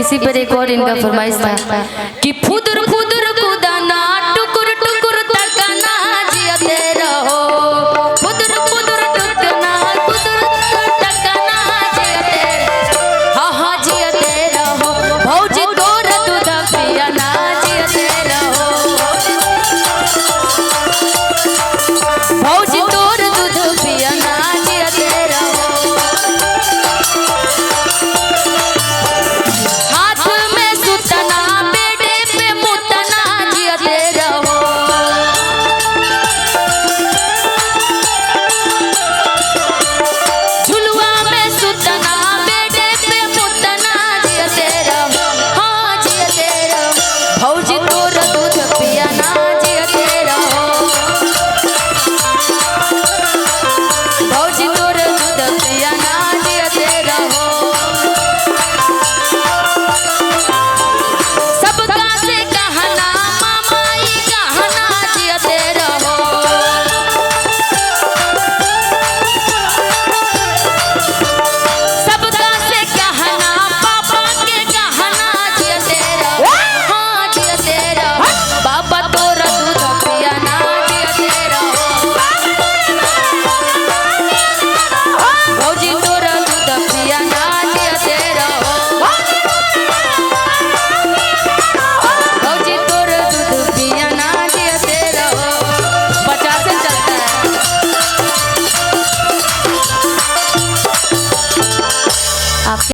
इसी पर एक और इनका फरमाइश था कि फुदुर फुदुर कुदाना टुकुर टुकुर तकना जियते रहो, फुदुर फुदुर टुकना कुदुर तकना जियते, हाँ हाँ जियते रहो, भौजी तोर दूध पियना जियते रहो, भौजी तोर दूध पियना जियते रहो। हाथ में सुतना बेड़े पे मुतना जियते रहो, झुलुआ में सुतना बेड़े पे मुतना जियते रहो, हाँ जियते रहो, भौजी तोर दूध पियना जियते रहो, भौजी तोर दूध पियना जियते रहो। सबका से कहना मामाई कहना जियते रहो, सबका से कहना पापा के कहना जियते रहो, हाँ जियते रहो, बाबा तोर दूध पियना जियते रहो, भौजी तोर दूध पियना जियते रहो, भौजी तोर दूध पियना जियते रहो। 50 से चलता है आपके